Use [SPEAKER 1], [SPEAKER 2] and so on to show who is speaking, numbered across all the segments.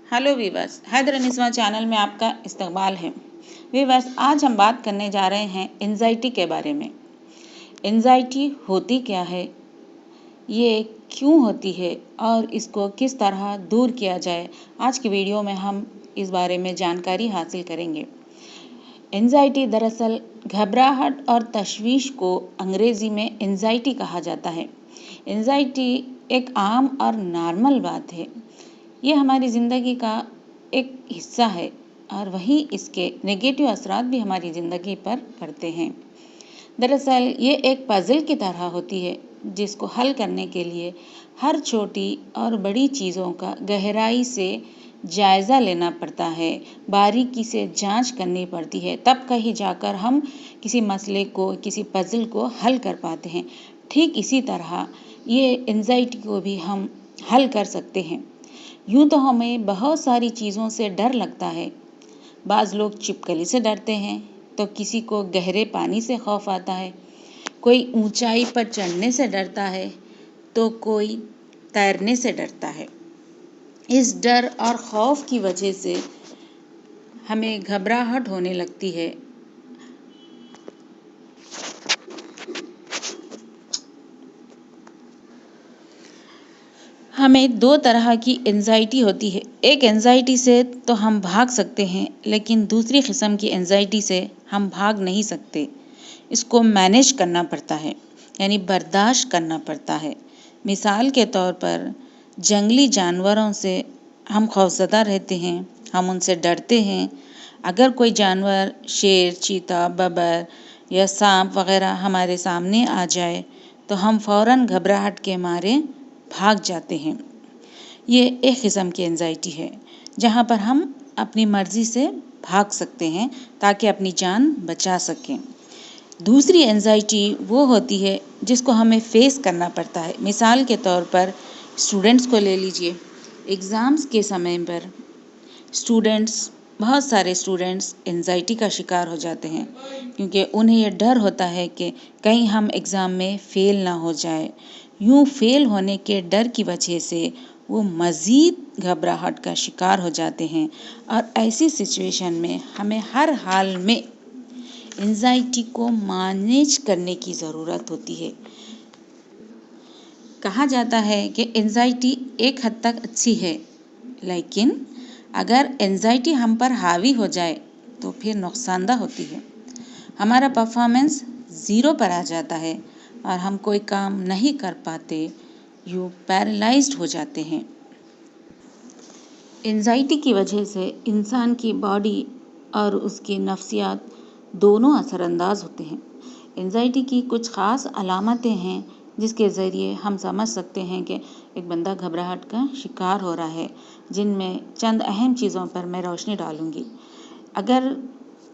[SPEAKER 1] Hello viewers, Haider अनिस्मा channel में आपका इस्तकबाल है। वीवर्स, आज हम बात करने जा रहे हैं एंजाइटी के बारे में। एंजाइटी होती क्या है, ये क्यों होती है और इसको किस तरह दूर किया जाए, आज की वीडियो में हम इस बारे में जानकारी हासिल करेंगे। एंजाइटी दरअसल घबराहट और तशवीश को अंग्रेज़ी में एंजाइटी कहा जाता है। एंजाइटी एक आम और नॉर्मल बात है। ये हमारी ज़िंदगी का एक हिस्सा है और वहीं इसके नेगेटिव असरात भी हमारी ज़िंदगी पर पड़ते हैं। दरअसल ये एक पज़ल की तरह होती है जिसको हल करने के लिए हर छोटी और बड़ी चीज़ों का गहराई से जायज़ा लेना पड़ता है, बारीकी से जांच करनी पड़ती है, तब कहीं जाकर हम किसी मसले को, किसी पज़ल को हल कर पाते हैं। ठीक इसी तरह ये एंजाइटी को भी हम हल कर सकते हैं। यूँ तो हमें बहुत सारी चीज़ों से डर लगता है। बाज़ लोग छिपकली से डरते हैं, तो किसी को गहरे पानी से खौफ आता है, कोई ऊंचाई पर चढ़ने से डरता है, तो कोई तैरने से डरता है। इस डर और खौफ की वजह से हमें घबराहट होने लगती है। हमें दो तरह की एंजाइटी होती है। एक एंजाइटी से तो हम भाग सकते हैं, लेकिन दूसरी किस्म की एंजाइटी से हम भाग नहीं सकते। इसको मैनेज करना पड़ता है, यानी बर्दाश्त करना पड़ता है। मिसाल के तौर पर जंगली जानवरों से हम खौफज़दा रहते हैं, हम उनसे डरते हैं। अगर कोई जानवर शेर, चीता, बबर या सांप वगैरह हमारे सामने आ जाए तो हम फ़ौरन घबराहट के मारे भाग जाते हैं। ये एक किस्म की एंजाइटी है जहाँ पर हम अपनी मर्जी से भाग सकते हैं ताकि अपनी जान बचा सकें। दूसरी एंजाइटी वो होती है जिसको हमें फेस करना पड़ता है। मिसाल के तौर पर स्टूडेंट्स को ले लीजिए। एग्ज़ाम्स के समय पर बहुत सारे स्टूडेंट्स एंजाइटी का शिकार हो जाते हैं, क्योंकि उन्हें यह डर होता है कि कहीं हम एग्ज़ाम में फ़ेल ना हो जाए। यूँ फ़ेल होने के डर की वजह से वो मज़ीद घबराहट का शिकार हो जाते हैं और ऐसी सिचुएशन में हमें हर हाल में एंजाइटी को मैनेज करने की ज़रूरत होती है। कहा जाता है कि एंजाइटी एक हद तक अच्छी है, लेकिन अगर एंजाइटी हम पर हावी हो जाए तो फिर नुकसानदा होती है। हमारा परफॉर्मेंस ज़ीरो पर आ जाता है और हम कोई काम नहीं कर पाते, यूँ पैरालाइज्ड हो जाते हैं। एंजाइटी की वजह से इंसान की बॉडी और उसकी नफ्सियात दोनों असरअंदाज होते हैं। एंजाइटी की कुछ ख़ास अलामतें हैं जिसके ज़रिए हम समझ सकते हैं कि एक बंदा घबराहट का शिकार हो रहा है, जिनमें चंद अहम चीज़ों पर मैं रोशनी डालूँगी। अगर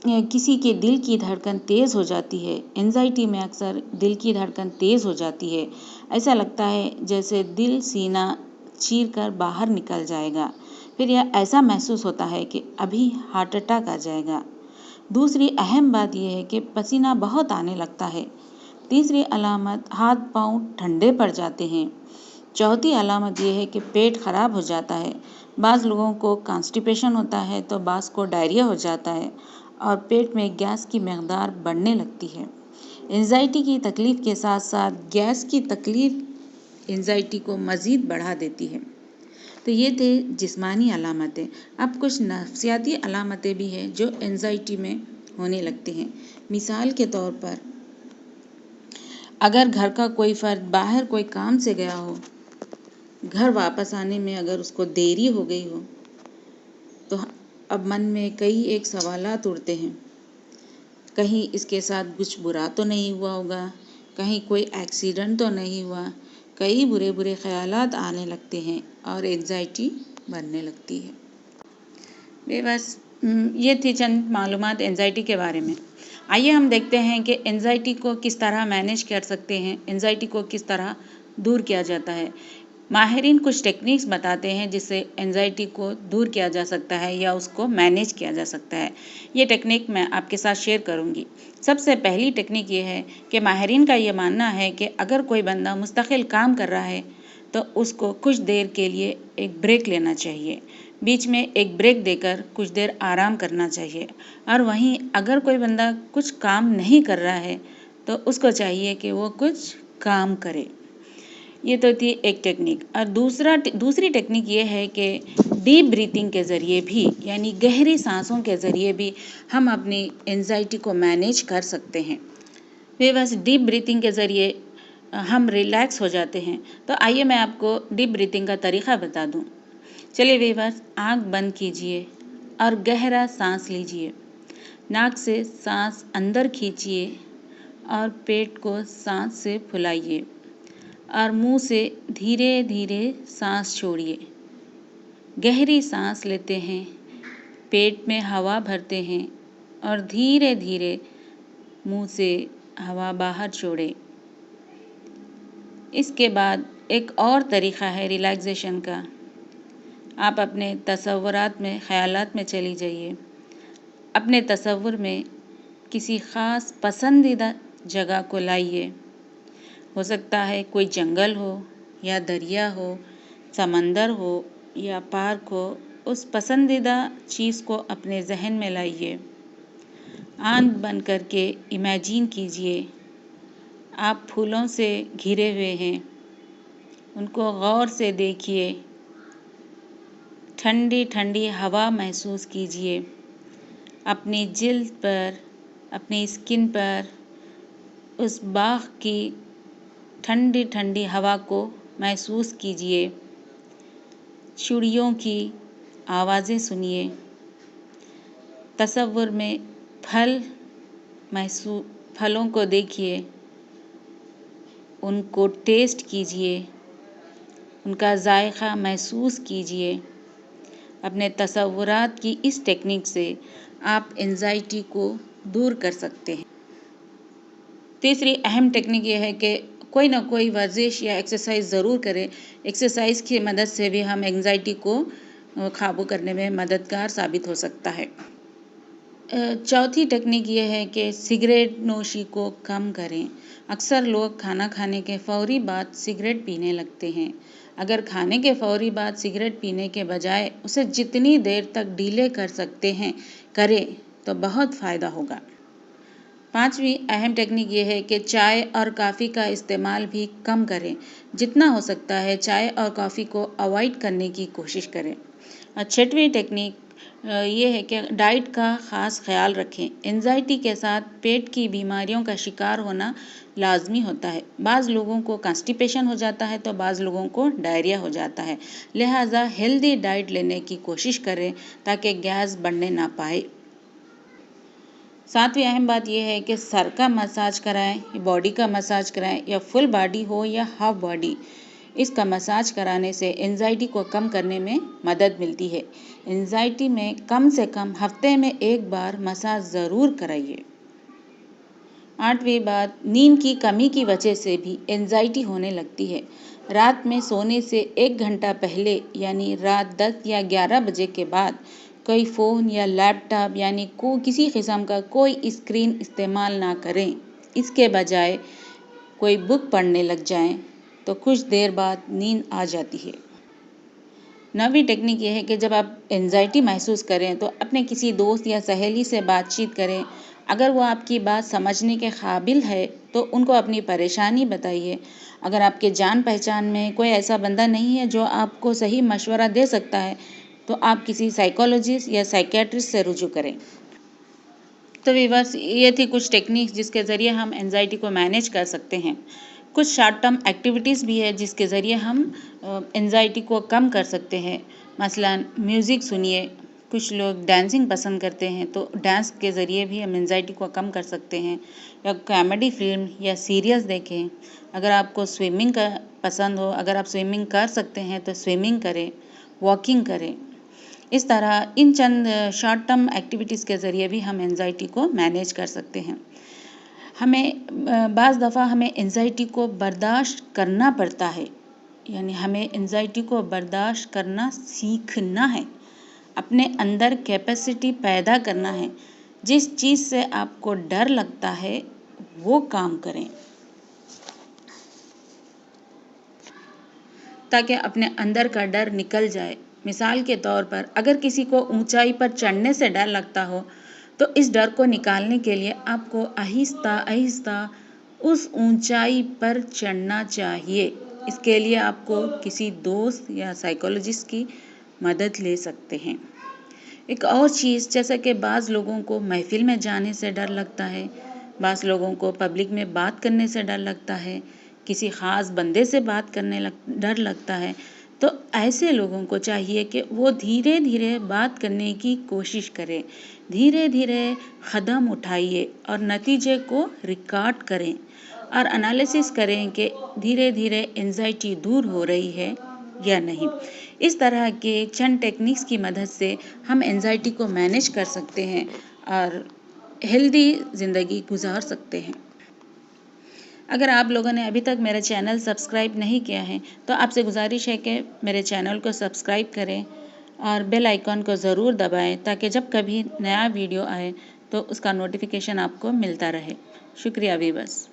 [SPEAKER 1] किसी के दिल की धड़कन तेज़ हो जाती है, एंजाइटी में अक्सर दिल की धड़कन तेज़ हो जाती है। ऐसा लगता है जैसे दिल सीना चीर कर बाहर निकल जाएगा। फिर यह ऐसा महसूस होता है कि अभी हार्ट अटैक आ जाएगा। दूसरी अहम बात यह है कि पसीना बहुत आने लगता है। तीसरी अलामत, हाथ पांव ठंडे पड़ जाते हैं। चौथी अलामत यह है कि पेट खराब हो जाता है। बाज़ लोगों को कॉन्स्टिपेशन होता है तो बाज़ को डायरिया हो जाता है और पेट में गैस की मकदार बढ़ने लगती है। एंजाइटी की तकलीफ़ के साथ साथ गैस की तकलीफ़ एंजाइटी को मज़ीद बढ़ा देती है। तो ये थे जिस्मानी अलामतें। अब कुछ नफ्सियाती अलामतें भी हैं जो एंजाइटी में होने लगते हैं। मिसाल के तौर पर अगर घर का कोई फ़र्द बाहर कोई काम से गया हो, घर वापस आने में अगर उसको देरी हो गई हो, तो अब मन में कई एक सवालात उठते हैं। कहीं इसके साथ कुछ बुरा तो नहीं हुआ होगा, कहीं कोई एक्सीडेंट तो नहीं हुआ। कई बुरे बुरे ख़यालात आने लगते हैं और एंजाइटी बढ़ने लगती है। बस ये थी चंद मालूमात एंजाइटी के बारे में। आइए हम देखते हैं कि एंजाइटी को किस तरह मैनेज कर सकते हैं, एंजाइटी को किस तरह दूर किया जाता है। माहिरीन कुछ टेक्निक्स बताते हैं जिससे एंजाइटी को दूर किया जा सकता है या उसको मैनेज किया जा सकता है। ये टेक्निक मैं आपके साथ शेयर करूँगी। सबसे पहली टेक्निक ये है कि माहिरीन का ये मानना है कि अगर कोई बंदा मुस्तकिल काम कर रहा है तो उसको कुछ देर के लिए एक ब्रेक लेना चाहिए। बीच में एक ब्रेक देकर कुछ देर आराम करना चाहिए। और वहीं अगर कोई बंदा कुछ काम नहीं कर रहा है तो उसको चाहिए कि वो कुछ काम करे। ये तो थी एक टेक्निक। और दूसरी टेक्निक ये है कि डीप ब्रीथिंग के ज़रिए भी, यानी गहरी सांसों के ज़रिए भी हम अपनी एंजाइटी को मैनेज कर सकते हैं। वे बस डीप ब्रीथिंग के ज़रिए हम रिलैक्स हो जाते हैं। तो आइए मैं आपको डीप ब्रीथिंग का तरीक़ा बता दूं। चलिए व्यूअर्स, आँख बंद कीजिए और गहरा सांस लीजिए। नाक से सांस अंदर खींचिए और पेट को सांस से फुलाइए और मुंह से धीरे धीरे सांस छोड़िए। गहरी सांस लेते हैं, पेट में हवा भरते हैं और धीरे धीरे मुंह से हवा बाहर छोड़ें। इसके बाद एक और तरीक़ा है रिलैक्सेशन का। आप अपने तसव्वुरात में, ख़यालात में चली जाइए। अपने तसव्वुर में किसी ख़ास पसंदीदा जगह को लाइए। हो सकता है कोई जंगल हो या दरिया हो, समंदर हो या पार्क हो। उस पसंदीदा चीज़ को अपने जहन में लाइए। आँख बंद करके इमेजिन कीजिए आप फूलों से घिरे हुए हैं। उनको गौर से देखिए। ठंडी ठंडी हवा महसूस कीजिए अपनी जिल्द पर, अपनी स्किन पर। उस बाग की ठंडी ठंडी हवा को महसूस कीजिए। चिड़ियों की आवाज़ें सुनिए। तसव्वुर में फलों को देखिए, उनको टेस्ट कीजिए, उनका जायका महसूस कीजिए। अपने तसव्वुरात की इस टेक्निक से आप एंजाइटी को दूर कर सकते हैं। तीसरी अहम टेक्निक ये है कि कोई ना कोई वर्जिश या एक्सरसाइज ज़रूर करें। एक्सरसाइज की मदद से भी हम एंजाइटी को काबू करने में मददगार साबित हो सकता है। चौथी टेक्निक ये है कि सिगरेट नोशी को कम करें। अक्सर लोग खाना खाने के फ़ौरी बाद सिगरेट पीने लगते हैं। अगर खाने के फ़ौरी बाद सिगरेट पीने के बजाय उसे जितनी देर तक डिले कर सकते हैं करें तो बहुत फ़ायदा होगा। पांचवी अहम टेक्निक ये है कि चाय और कॉफ़ी का इस्तेमाल भी कम करें। जितना हो सकता है चाय और कॉफ़ी को अवॉइड करने की कोशिश करें। और छठवीं टेक्निक ये है कि डाइट का ख़ास ख्याल रखें। एंजाइटी के साथ पेट की बीमारियों का शिकार होना लाजमी होता है। बाज़ लोगों को कॉन्स्टिपेशन हो जाता है तो बाज़ लोगों को डायरिया हो जाता है। लिहाजा हेल्दी डाइट लेने की कोशिश करें ताकि गैस बढ़ने ना पाए। सातवीं अहम बात यह है कि सर का मसाज कराएं, बॉडी का मसाज कराएं, या फुल बॉडी हो या हाफ बॉडी, इसका मसाज कराने से एंजाइटी को कम करने में मदद मिलती है। एंजाइटी में कम से कम हफ्ते में एक बार मसाज ज़रूर कराइए। आठवीं बात, नींद की कमी की वजह से भी एंजाइटी होने लगती है। रात में सोने से 1 घंटा पहले, यानी रात 10 या 11 बजे के बाद कोई फ़ोन या लैपटॉप यानी किसी किस्म का कोई स्क्रीन इस्तेमाल ना करें। इसके बजाय कोई बुक पढ़ने लग जाएं तो कुछ देर बाद नींद आ जाती है। 9वीं टेक्निक ये है कि जब आप एंजाइटी महसूस करें तो अपने किसी दोस्त या सहेली से बातचीत करें। अगर वो आपकी बात समझने के काबिल है तो उनको अपनी परेशानी बताइए। अगर आपके जान पहचान में कोई ऐसा बंदा नहीं है जो आपको सही मशवरा दे सकता है तो आप किसी साइकोलॉजिस्ट या साइकियाट्रिस्ट से रुजू करें। तो व्यूअर्स, ये थी कुछ टेक्निक्स जिसके ज़रिए हम एंजाइटी को मैनेज कर सकते हैं। कुछ शॉर्ट टर्म एक्टिविटीज़ भी है जिसके ज़रिए हम एंजाइटी को कम कर सकते हैं। मसलन म्यूज़िक सुनिए। कुछ लोग डांसिंग पसंद करते हैं तो डांस के ज़रिए भी हम एंजाइटी को कम कर सकते हैं। या कॉमेडी फिल्म या सीरियल्स देखें। अगर आपको स्विमिंग का पसंद हो, अगर आप स्विमिंग कर सकते हैं तो स्विमिंग करें, वॉकिंग करें। इस तरह इन चंद शॉर्ट टर्म एक्टिविटीज़ के ज़रिए भी हम एंजाइटी को मैनेज कर सकते हैं। बाज़ दफ़ा हमें एंजाइटी को बर्दाश्त करना पड़ता है, यानी हमें एंजाइटी को बर्दाश्त करना सीखना है। अपने अंदर कैपेसिटी पैदा करना है। जिस चीज़ से आपको डर लगता है वो काम करें। ताकि अपने अंदर का डर निकल जाए। मिसाल के तौर पर अगर किसी को ऊंचाई पर चढ़ने से डर लगता हो तो इस डर को निकालने के लिए आपको आहिस्ता आहिस्ता उस ऊंचाई पर चढ़ना चाहिए। इसके लिए आपको किसी दोस्त या साइकोलॉजिस्ट की मदद ले सकते हैं। एक और चीज़, जैसा कि बाज़ लोगों को महफिल में जाने से डर लगता है, बाज़ लोगों को पब्लिक में बात करने से डर लगता है, किसी ख़ास बंदे से बात करने डर लगता है, तो ऐसे लोगों को चाहिए कि वो धीरे धीरे बात करने की कोशिश करें, धीरे धीरे कदम उठाइए और नतीजे को रिकॉर्ड करें और एनालिसिस करें कि धीरे धीरे एंजाइटी दूर हो रही है या नहीं। इस तरह के चंद टेक्निक्स की मदद से हम एंजाइटी को मैनेज कर सकते हैं और हेल्दी ज़िंदगी गुजार सकते हैं। अगर आप लोगों ने अभी तक मेरा चैनल सब्सक्राइब नहीं किया है तो आपसे गुजारिश है कि मेरे चैनल को सब्सक्राइब करें और बेल आइकॉन को ज़रूर दबाएं ताकि जब कभी नया वीडियो आए तो उसका नोटिफिकेशन आपको मिलता रहे। शुक्रिया वीवर्स।